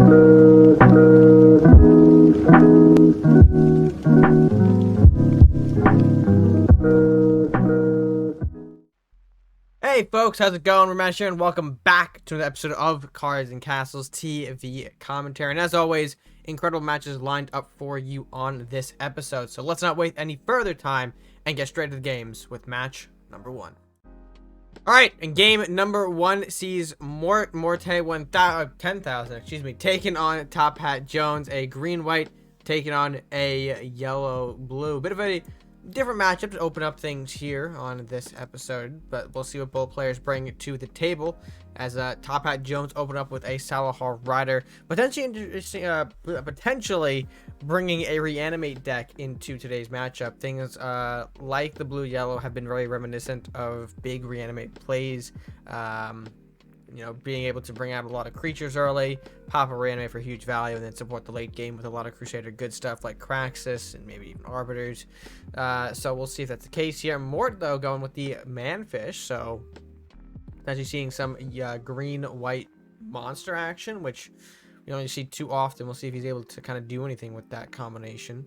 Hey folks, how's it going? RedMaster here, and welcome back to another episode of Cards and Castles TV commentary. And as always, incredible matches lined up for you on this episode. So let's not waste any further time and get straight to the games with match number one. Alright, and game number one sees Morte 10,000, taking on tophatjones, a green-white, taking on a yellow-blue. Bit of a different matchup to open up things here on this episode, but we'll see what both players bring to the table as tophatjones open up with a Salahar Rider, potentially bringing a reanimate deck into today's matchup. Things like the blue-yellow have been very reminiscent of big reanimate plays. You know, being able to bring out a lot of creatures early, pop a reanimate for huge value, and then support the late game with a lot of Crusader good stuff like Craxus and maybe even Arbiters. So we'll see if that's the case here. Morte, though, going with the Manfish, so actually seeing some green-white monster action, which you only see too often. We'll see if he's able to kind of do anything with that combination.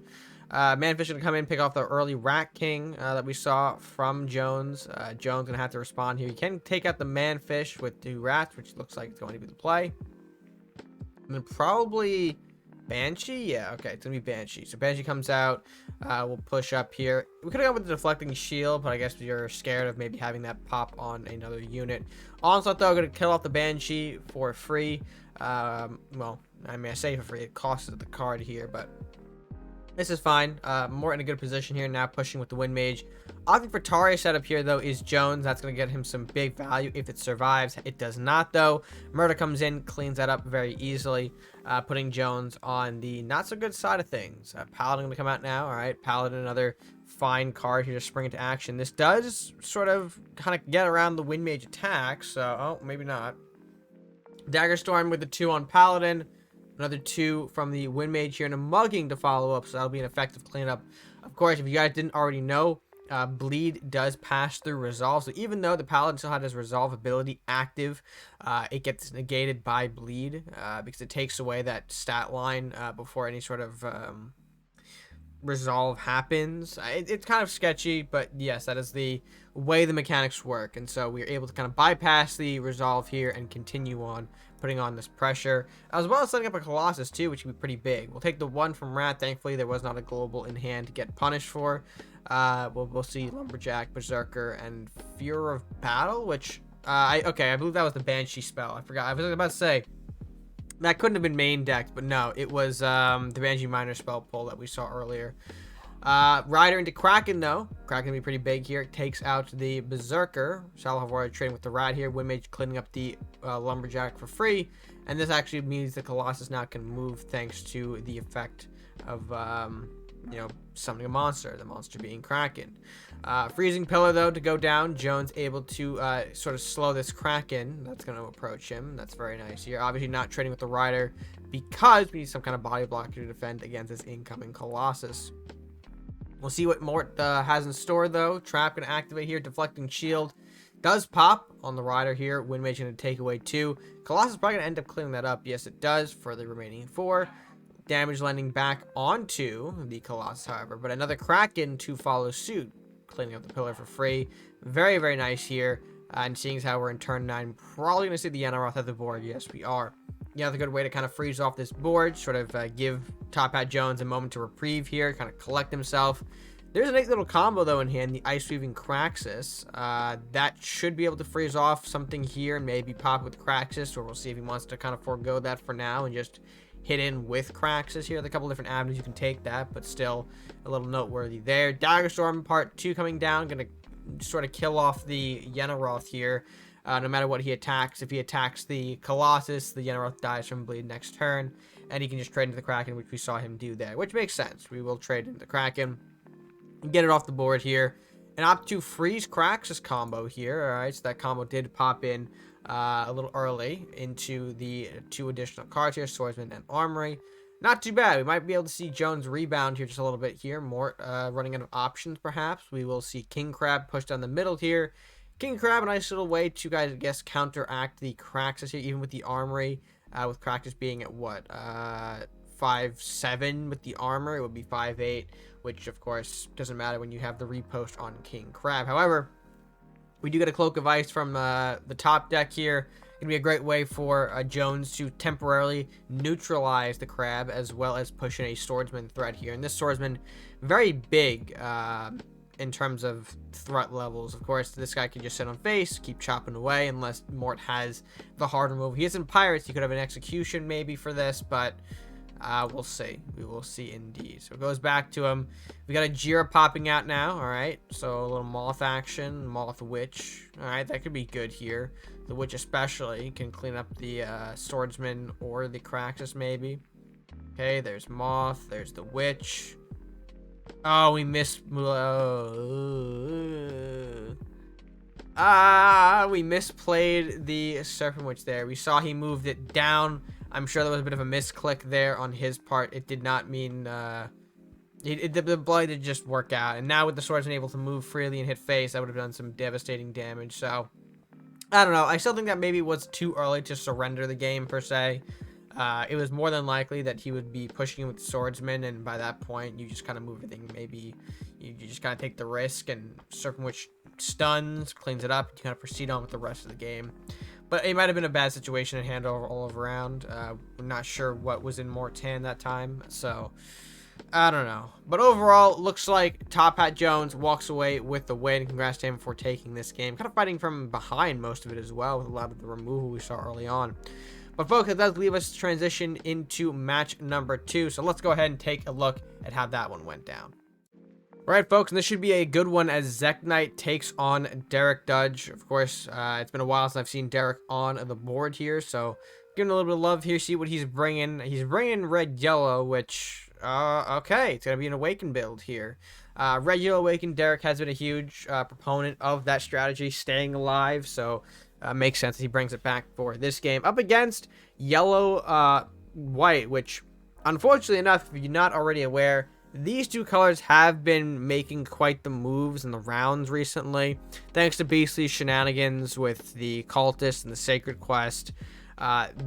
Manfish gonna come in, pick off the early Rat King that we saw from Jones. Jones gonna have to respond here. He can take out the Manfish with 2 rats, which looks like it's going to be the play. And then probably Banshee. Yeah, okay, it's gonna be Banshee. So Banshee comes out. We'll push up here. We could have gone with the deflecting shield, but I guess you're scared of maybe having that pop on another unit. Onslaught, though, gonna kill off the Banshee for free. Well, I mean, I say for free. It costs the card here, but this is fine. More in a good position here now, pushing with the Wind Mage. Opting for Taria setup here, though, is Jones. That's going to get him some big value if it survives. It does not, though. Murder comes in, cleans that up very easily, putting Jones on the not-so-good side of things. Paladin going to come out now. All right, Paladin, another fine card here to spring into action. This does sort of kind of get around the Wind Mage attack, so, oh, maybe not. Dagger Storm with the 2 on Paladin. Another 2 from the Wind Mage here, and a mugging to follow up, so that'll be an effective cleanup. Of course, if you guys didn't already know, bleed does pass through resolve, so even though the Paladin still had his resolve ability active, it gets negated by bleed because it takes away that stat line before any sort of resolve happens. It's kind of sketchy, but yes, that is the way the mechanics work, and so we're able to kind of bypass the resolve here and continue on putting on this pressure, as well as setting up a Colossus too, which would be pretty big. We'll take the 1 from Rat. Thankfully, there was not a global in hand to get punished for. We'll see Lumberjack, Berserker, and Fear of Battle, which I believe that was the Banshee spell. I forgot. I was about to say that couldn't have been main decked, but no, it was the Banshee Minor spell pull that we saw earlier. Rider into Kraken, though. Kraken will be pretty big here. Takes out the Berserker. Salahar trading with the Rat here. Wind Mage cleaning up the Lumberjack for free. And this actually means the Colossus now can move thanks to the effect of, you know, summoning a monster. The monster being Kraken. Freezing Pillar, though, to go down. Jones able to sort of slow this Kraken. That's going to approach him. That's very nice here. Obviously not trading with the Rider because we need some kind of body blocker to defend against this incoming Colossus. We'll see what Morte has in store, though. Trap going to activate here. Deflecting Shield does pop on the Rider here. Wind Mage going to take away 2. Colossus probably going to end up cleaning that up. Yes, it does for the remaining 4. Damage landing back onto the Colossus, however. But another Kraken to follow suit. Cleaning up the pillar for free. Very, very nice here. And seeing as how we're in turn 9, probably going to see the Yenaroth at the board. Yes, we are. Yeah, that's a good way to kind of freeze off this board, sort of give tophatjones a moment to reprieve here, kind of collect himself. There's a nice little combo, though, in hand, the Ice Weaving Craxus. That should be able to freeze off something here and maybe pop with Craxus, or we'll see if he wants to kind of forego that for now and just hit in with Craxus here. There are a couple different avenues you can take that, but still a little noteworthy there. Dagger Storm part 2 coming down, going to sort of kill off the Yenaroth here. No matter what he attacks. If he attacks the Colossus, the Yenaroth dies from bleed next turn, and he can just trade into the Kraken, which we saw him do there, which makes sense. We will trade into the Kraken, get it off the board here, and opt to freeze Craxus combo here. All right, so that combo did pop in a little early into the 2 additional cards here, Swordsman and Armory. Not too bad. We might be able to see Jones rebound here just a little bit here. More running out of options, perhaps. We will see King Crab pushed down the middle here. King Crab, a nice little way to, guys, I guess, counteract the Craxus here, even with the Armory. with Crackus being at what, 5'7" with the armor. It would be 5'8", which of course doesn't matter when you have the repost on King Crab. However, we do get a Cloak of Ice from the top deck here. Gonna be a great way for Jones to temporarily neutralize the Crab, as well as push in a Swordsman threat here. And this Swordsman, very big in terms of threat levels. Of course, this guy can just sit on face, keep chopping away, unless Mort has the hard remove. He is in Pirates. He could have an Execution maybe for this, but we'll see. We will see indeed. So it goes back to him. We got a Jira popping out now. All right. So a little Moth action. Moth Witch. All right. That could be good here. The Witch especially can clean up the Swordsman or the Craxus maybe. Okay. There's Moth. There's the Witch. Oh, we missed. We misplayed the Serpent Witch there. We saw he moved it down. I'm sure there was a bit of a misclick there on his part. It did not mean, the blow did just work out. And now with the Swordsman able to move freely and hit face, that would have done some devastating damage. So, I don't know. I still think that maybe was too early to surrender the game, per se. It was more than likely that he would be pushing with the Swordsman, and by that point, you just kind of move everything. Maybe you just kind of take the risk, and Serpent Witch stuns, cleans it up, you kind of proceed on with the rest of the game. But it might have been a bad situation to handle all around. We're not sure what was in Mort's hand that time, so I don't know. But overall, looks like Top Hat Jones walks away with the win. Congrats to him for taking this game. Kind of fighting from behind most of it as well, with a lot of the removal we saw early on. But folks, it does leave us to transition into match number 2. So let's go ahead and take a look at how that one went down. Alright, folks, and this should be a good one as zechknight takes on Derek Dudge. Of course, it's been a while since I've seen Derek on the board here, so giving a little bit of love here, see what he's bringing. He's bringing red-yellow, which, okay, it's going to be an Awaken build here. Red-yellow Awaken, Derek has been a huge proponent of that strategy, staying alive, so makes sense that he brings it back for this game. Up against yellow-white, which, unfortunately enough, if you're not already aware, these two colors have been making quite the moves in the rounds recently, thanks to Beastly's shenanigans with the Cultist and the Sacred Quest.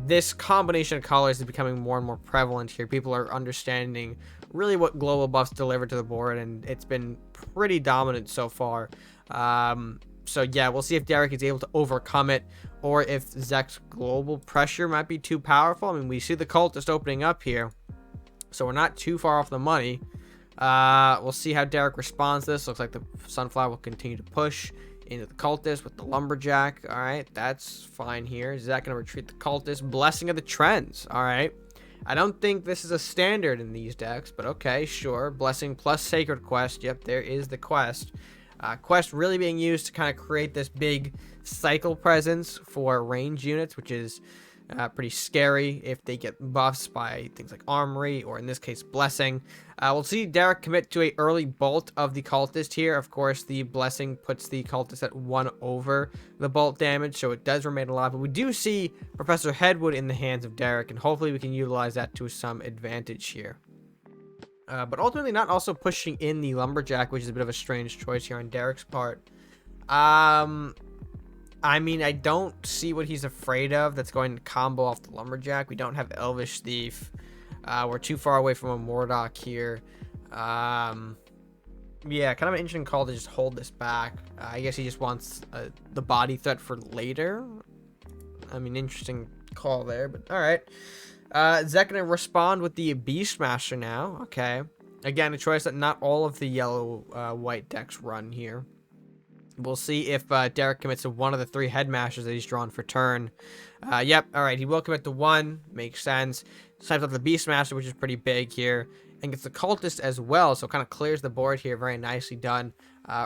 This combination of colors is becoming more and more prevalent here. People are understanding really what global buffs deliver to the board, and it's been pretty dominant so far. So yeah, we'll see if Derek is able to overcome it, or if Zek's global pressure might be too powerful. I mean, we see the Cultist opening up here, so we're not too far off the money. We'll see how Derek responds to this. Looks like the Sunflower will continue to push into the Cultist with the Lumberjack. All right, that's fine here. Is that going to retreat the Cultist? Blessing of the Trends. All right. I don't think this is a standard in these decks, but okay, sure. Blessing plus Sacred Quest. Yep, there is the Quest. Quest really being used to kind of create this big cycle presence for range units, which is pretty scary if they get buffs by things like Armory, or in this case, Blessing. We'll see Derek commit to a early bolt of the Cultist here. Of course, the Blessing puts the Cultist at 1 over the bolt damage, so it does remain alive. But we do see Professor Headwood in the hands of Derek, and hopefully we can utilize that to some advantage here. But ultimately not also pushing in the Lumberjack, which is a bit of a strange choice here on Derek's part. I mean, I don't see what he's afraid of that's going to combo off the Lumberjack. We don't have Elvish Thief. We're too far away from a Mordock here. Yeah, kind of an interesting call to just hold this back. I guess he just wants the body threat for later. I mean, interesting call there, but all right. Zek gonna respond with the Beastmaster now. Okay. Again, a choice that not all of the yellow-white decks run here. We'll see if Derek commits to one of the 3 Headmasters that he's drawn for turn. Yep, alright, he will commit to 1. Makes sense. Types up the Beastmaster, which is pretty big here. And gets the Cultist as well, so kind of clears the board here. Very nicely done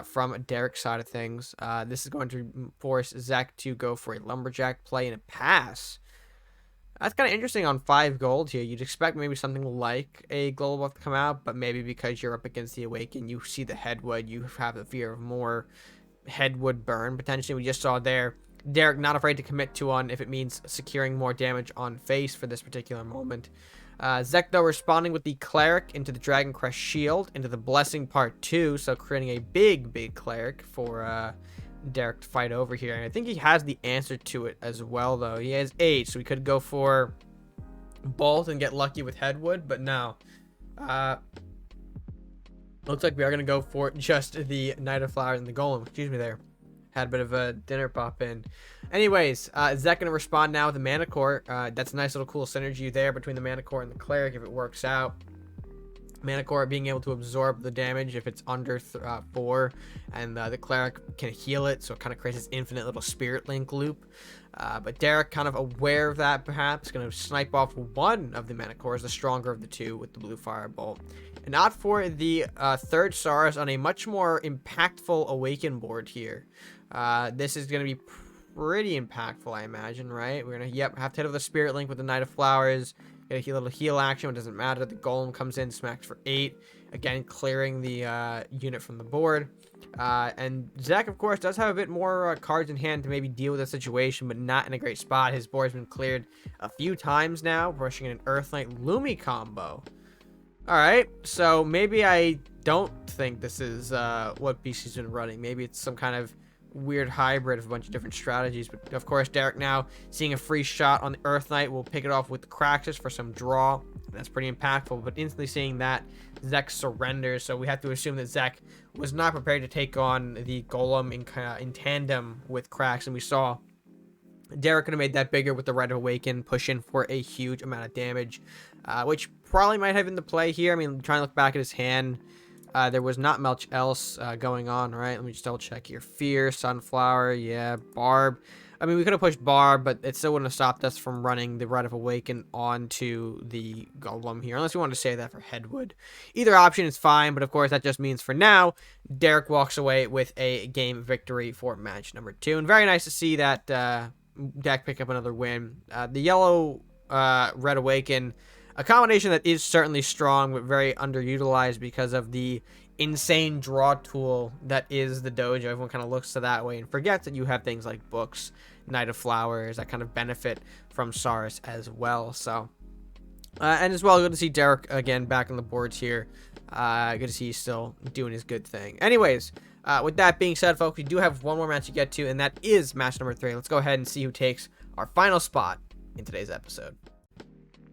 from Derek's side of things. This is going to force Zek to go for a Lumberjack play and a pass. That's kind of interesting on 5 gold here. You'd expect maybe something like a global buff to come out, but maybe because you're up against the Awaken, you see the Headwood, you have the fear of more Headwood burn potentially. We just saw there Derek not afraid to commit to 1 if it means securing more damage on face for this particular moment. Zek though responding with the Cleric into the Dragon Crest Shield into the Blessing part 2, so creating a big Cleric for Derek to fight over here. And I think he has the answer to it as well, though. He has 8, so we could go for both and get lucky with Headwood, but no. Looks like we are going to go for just the Knight of Flowers and the Golem. Excuse me there. Had a bit of a dinner pop in. Anyways, Zech going to respond now with the Mana Core. That's a nice little cool synergy there between the Mana Core and the Cleric if it works out. Mana Core being able to absorb the damage if it's under 4, and the Cleric can heal it, so it kind of creates this infinite little Spirit Link loop. But Derek, kind of aware of that, perhaps, going to snipe off one of the Mana Cores, the stronger of the two, with the blue Firebolt. And out for the third Saurus on a much more impactful Awaken board here. This is going to be pretty impactful, I imagine, right? We're going to, have to hit with the Spirit Link with the Knight of Flowers. Get a little heal action. It doesn't matter. The Golem comes in, smacks for 8. Again, clearing the unit from the board. And Zech, of course, does have a bit more cards in hand to maybe deal with the situation, but not in a great spot. His board's been cleared a few times now, rushing in an Earth Knight Lumi combo. Alright, so maybe I don't think this is what BC's been running. Maybe it's some kind of weird hybrid of a bunch of different strategies. But of course, Derek now seeing a free shot on the Earth Knight will pick it off with the Craxus for some draw. That's pretty impactful, but instantly seeing that, Zech surrenders, so we have to assume that Zech was not prepared to take on the Golem in tandem with Crax, and we saw Derek could have made that bigger with the Rite of Awaken, push in for a huge amount of damage, which probably might have been the play here. I mean, trying to look back at his hand, there was not much else going on, right? Let me just double check here. Fear, Sunflower, yeah, Barb. I mean, we could have pushed Barb, but it still wouldn't have stopped us from running the Rite of Awaken onto the Golem here, unless we wanted to save that for Headwood. Either option is fine, but of course, that just means for now, Derek walks away with a game victory for match number 2. And very nice to see that deck pick up another win. The yellow Red Awaken, a combination that is certainly strong, but very underutilized because of the insane draw tool that is the dojo. Everyone kind of looks to that way and forgets that you have things like books, Knight of Flowers, that kind of benefit from Saurus as well. So, and as well, good to see Derek again back on the boards here. Good to see he's still doing his good thing. Anyways, with that being said, folks, we do have one more match to get to, and that is match number 3. Let's go ahead and see who takes our final spot in today's episode.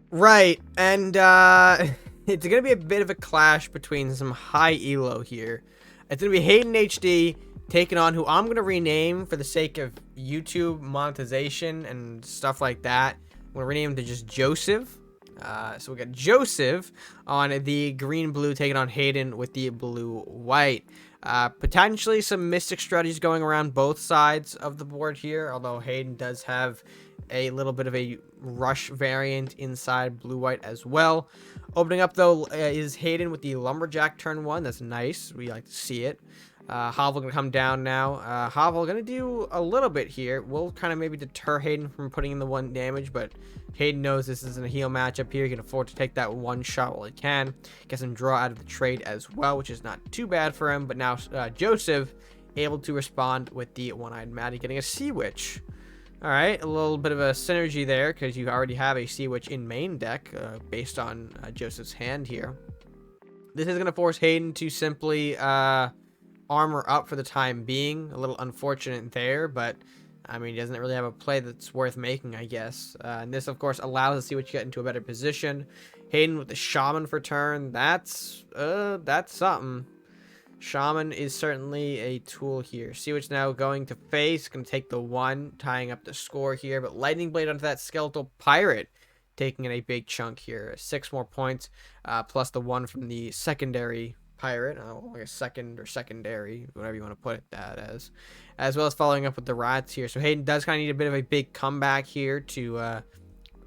Right, and it's going to be a bit of a clash between some high elo here. It's going to be HaydenHD taking on who I'm going to rename for the sake of YouTube monetization and stuff like that. I'm going to rename him to just Joseph. So we got Joseph on the green-blue taking on Hayden with the blue-white. Potentially some mystic strategies going around both sides of the board here, although Hayden does have a little bit of a rush variant inside blue-white as well. Opening up, though, is Hayden with the Lumberjack turn 1. That's nice. We like to see it. Hovel going to come down now. Hovel going to do a little bit here. We'll kind of maybe deter Hayden from putting in the 1 damage, but Hayden knows this isn't a heal matchup here. He can afford to take that 1 shot while he can. Get some draw out of the trade as well, which is not too bad for him. But now Joseph able to respond with the One-Eyed Maddie getting a Sea Witch. All right, a little bit of a synergy there because you already have a Sea Witch in main deck based on Joseph's hand here. This is going to force Hayden to simply armor up for the time being. A little unfortunate there, but I mean, he doesn't really have a play that's worth making, I guess. And this, of course, allows us to see what you get into a better position. Hayden with the Shaman for turn. That's something. Shaman is certainly a tool here. See what's now going to face. Going to take the 1, tying up the score here. But Lightning Blade onto that Skeletal Pirate, taking in a big chunk here. 6 more points, plus the 1 from the secondary Pirate. Like a second or secondary, whatever you want to put it that as well as following up with the Rats here. So Hayden does kind of need a bit of a big comeback here to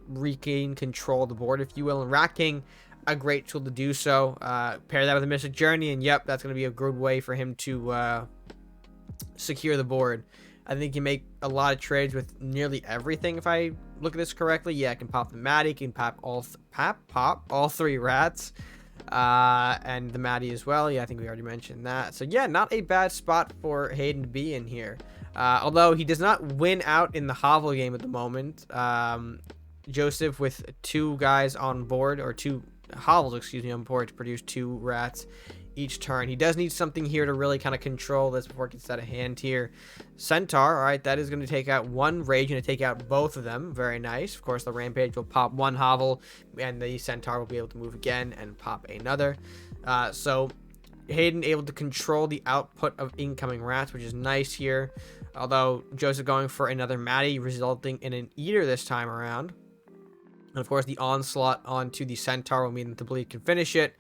regain control of the board, if you will. And Rat King, a great tool to do so. Pair that with a Mystic Journey, and yep, that's going to be a good way for him to secure the board. I think you make a lot of trades with nearly everything, if I look at this correctly. Yeah, I can pop the Maddie, can pop all 3 Rats, and the Maddie as well. Yeah, I think we already mentioned that. So yeah, not a bad spot for Hayden to be in here. Although he does not win out in the Hovel game at the moment. Joseph with 2 guys on board, or 2 Hovels, excuse me, on board to produce 2 Rats each turn. He does need something here to really kind of control this before it gets out of hand here. Centaur, all right, that is going to take out one Rage, going to take out both of them. Very nice. Of course, the Rampage will pop one Hovel, and the Centaur will be able to move again and pop another. So Hayden able to control the output of incoming rats, which is nice here. Although Joseph going for another Matty, resulting in an Eater this time around. And of course, the onslaught onto the Centaur will mean that the Bleed can finish it.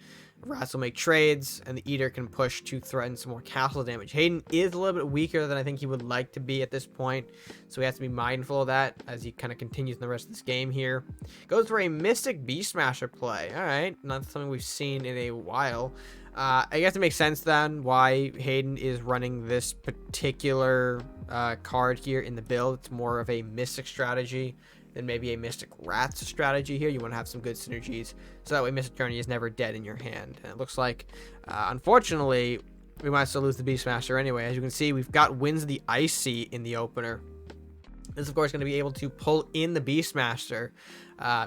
Rats will make trades, and the Eater can push to threaten some more castle damage. Hayden is a little bit weaker than I think he would like to be at this point, so he has to be mindful of that as he kind of continues in the rest of this game here. Goes for a Mystic Beastmaster play. All right, not something we've seen in a while. I guess it makes sense then why Hayden is running this particular card here in the build. It's more of a Mystic strategy than maybe a Mystic Rats strategy here. You want to have some good synergies, so that way Mystic Journey is never dead in your hand. And it looks like, unfortunately, we might still lose the Beastmaster anyway. As you can see, we've got Winds of the Ice Sea in the opener. This is, of course, going to be able to pull in the Beastmaster,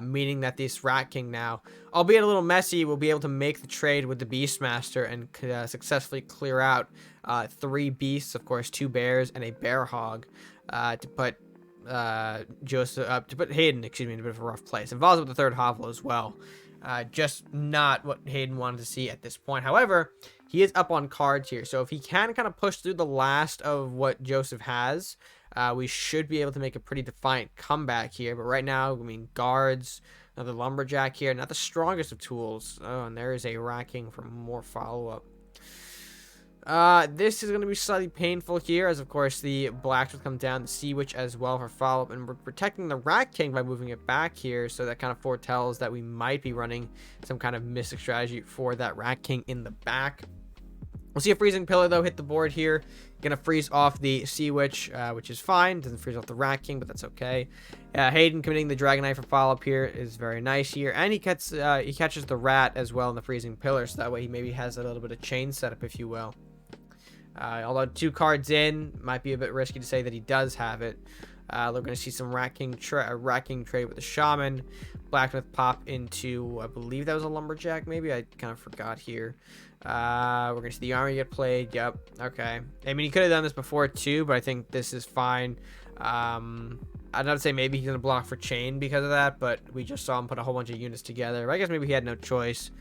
meaning that this Rat King now, albeit a little messy, will be able to make the trade with the Beastmaster and successfully clear out 3 beasts, of course, 2 bears and a bear hog, to put Hayden, excuse me, in a bit of a rough place. Involves with the 3rd Hovel as well. Just not what Hayden wanted to see at this point. However, he is up on cards here, so if he can kind of push through the last of what Joseph has, we should be able to make a pretty defiant comeback here. But right now, I mean, guards, another lumberjack here, not the strongest of tools. Oh, and there is a racking for more follow-up. This is going to be slightly painful here, as of course the blacks will come down, the Sea Witch as well for follow-up, and we're protecting the Rat King by moving it back here, so that kind of foretells that we might be running some kind of Mystic strategy for that Rat King in the back. We'll see a Freezing Pillar, though, hit the board here. Gonna freeze off the Sea Witch, which is fine. Doesn't freeze off the Rat King, but that's okay. Hayden committing the Dragon Knight for follow-up here is very nice here. And he catches the Rat as well in the Freezing Pillar, so that way he maybe has a little bit of chain setup, if you will. Although 2 cards in, might be a bit risky to say that he does have it. We're going to see some Rat King trade with the Shaman. Blacksmith pop into, I believe that was a Lumberjack, maybe? I kind of forgot here. We're going to see the Army get played. Yep. Okay. I mean, he could have done this before too, but I think this is fine. I'd not say maybe he's going to block for chain because of that, but we just saw him put a whole bunch of units together. I guess maybe he had no choice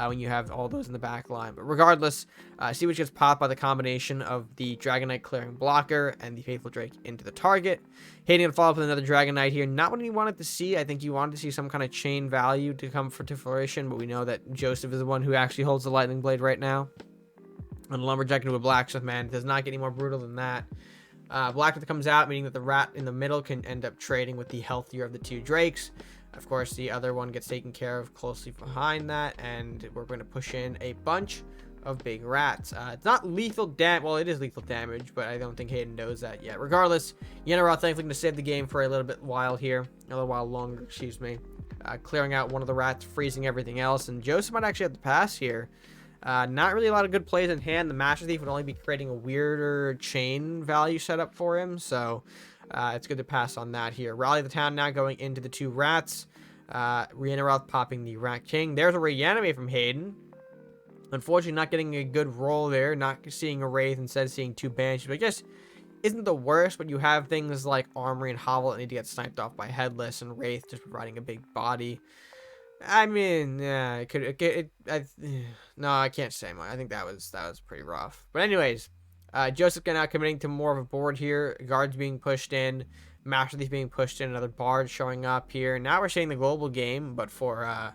when you have all those in the back line. But regardless, Sea Witch gets popped by the combination of the Dragon Knight clearing blocker and the Faithful Drake into the target. Hayden going to follow up with another Dragon Knight here. Not what he wanted to see. I think he wanted to see some kind of chain value to come to fruition, but we know that Joseph is the one who actually holds the Lightning Blade right now. And Lumberjack into a Blacksmith, man. It does not get any more brutal than that. Blacksmith comes out, meaning that the Rat in the middle can end up trading with the healthier of the 2 Drakes. Of course, the other one gets taken care of closely behind that, and we're going to push in a bunch of big rats. It's not lethal damage. Well, it is lethal damage, but I don't think Hayden knows that yet. Regardless, Yenneroth thankfully going to save the game for a little while longer, excuse me. Clearing out one of the rats, freezing everything else, and Joseph might actually have to pass here. Not really a lot of good plays in hand. The Master Thief would only be creating a weirder chain value setup for him, so it's good to pass on that here. Rally the town now going into the 2 rats. Yenneroth popping the Rat King. There's a Reanimate from Hayden. Unfortunately, not getting a good roll there. Not seeing a Wraith, instead seeing 2 Banshees. But I guess isn't the worst when you have things like Armory and Hovel that need to get sniped off by Headless, and Wraith just providing a big body. I mean, yeah, no, I can't say much. I think that was pretty rough. But anyways, Joseph now committing to more of a board here. Guards being pushed in. Master Thief being pushed in. Another Bard showing up here. Now we're seeing the global game, but for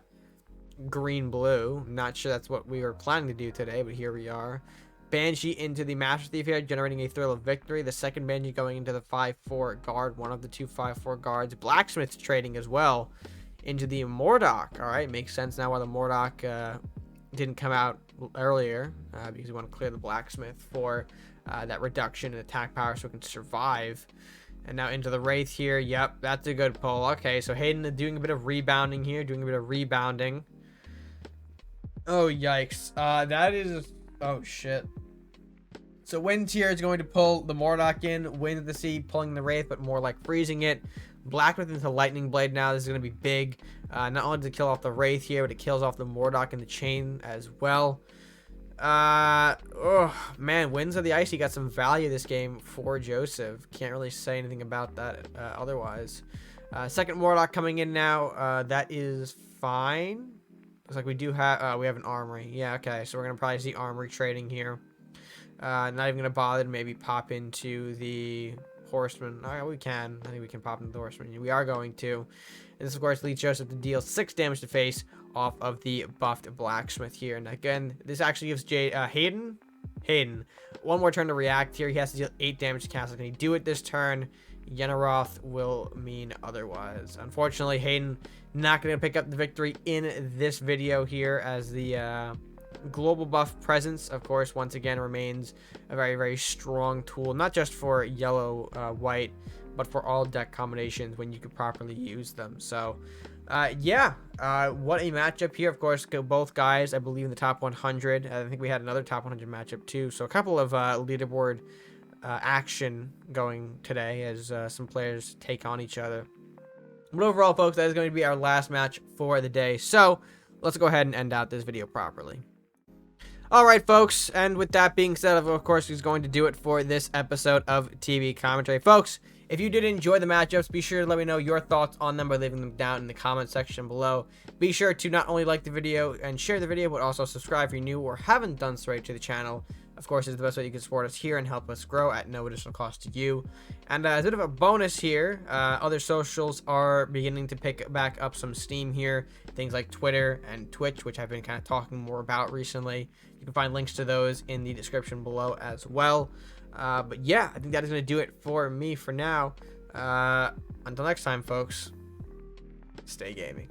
green-blue. Not sure that's what we were planning to do today, but here we are. Banshee into the Master Thief here, generating a Thrill of Victory. The second Banshee going into the 5/4 guard. One of the 2 5/4 guards. Blacksmith's trading as well into the Mordok. All right, makes sense now why the Mordok didn't come out earlier, because we want to clear the Blacksmith for that reduction in attack power so we can survive. And now into the Wraith here. Yep, that's a good pull. Okay, so Hayden doing a bit of rebounding here, Oh, yikes. That is... Oh, shit. So Winds here is going to pull the Mordok in. Wind of the Sea pulling the Wraith, but more like freezing it. Blacksmith into Lightning Blade now. This is going to be big. Not only does it kill off the Wraith here, but it kills off the Mordok in the chain as well. Oh man, Winds of the Icy got some value this game for Joseph. Can't really say anything about that otherwise. Second Warlock coming in now. That is fine. Looks like we do have we have an armory. Yeah, okay. So we're gonna probably see armory trading here. Not even gonna bother to maybe pop into the Horseman. All right, we can. I think we can pop into the Horseman. We are going to. And this, of course, leads Joseph to deal 6 damage to face off of the buffed Blacksmith here. And again, this actually gives Hayden one more turn to react here. He has to deal 8 damage to Castle. Can he do it this turn? Yenaroth will mean otherwise. Unfortunately, Hayden not going to pick up the victory in this video here, as the global buff presence, of course, once again remains a very, very strong tool, not just for yellow, white, but for all deck combinations when you can properly use them. So yeah, what a matchup here. Of course, both guys, I believe, in the top 100. I think we had another top 100 matchup too, so a couple of leaderboard action going today as some players take on each other. But overall, folks, that is going to be our last match for the day, so let's go ahead and end out this video properly. Alright, folks, and with that being said, of course, is going to do it for this episode of TV Commentary. Folks, if you did enjoy the matchups, be sure to let me know your thoughts on them by leaving them down in the comment section below. Be sure to not only like the video and share the video, but also subscribe if you're new or haven't done so to the channel. Of course, it's the best way you can support us here and help us grow at no additional cost to you. And as a bit of a bonus here, other socials are beginning to pick back up some steam here. Things like Twitter and Twitch, which I've been kind of talking more about recently. You can find links to those in the description below as well. But yeah, I think that is going to do it for me for now. Until next time, folks, stay gaming.